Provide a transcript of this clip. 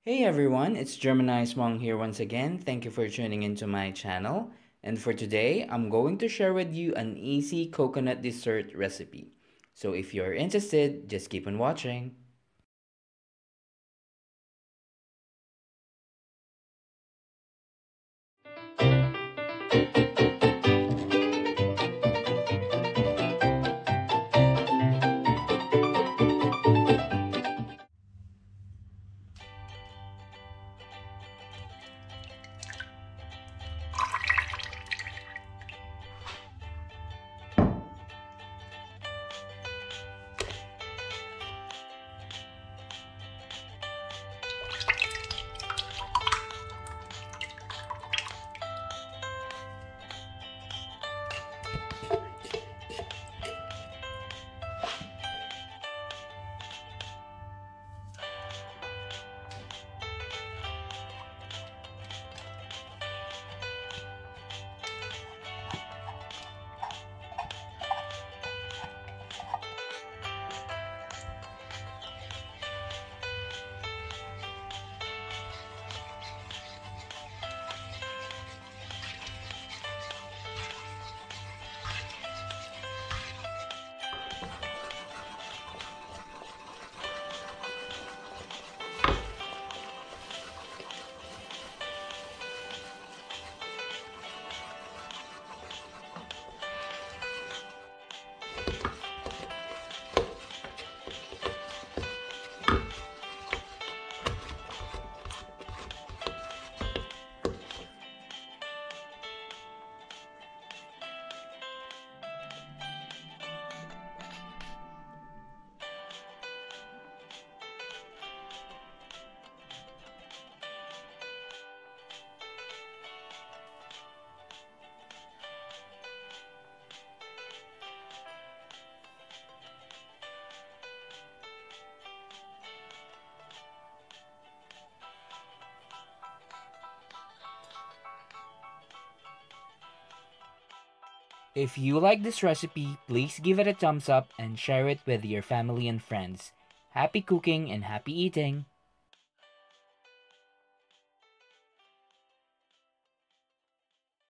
Hey everyone, it's Germanized Mong here once again. Thank you for tuning into my channel. And for today, I'm going to share with you an easy coconut dessert recipe. So if you're interested, just keep on watching. If you like this recipe, please give it a thumbs up and share it with your family and friends. Happy cooking and happy eating!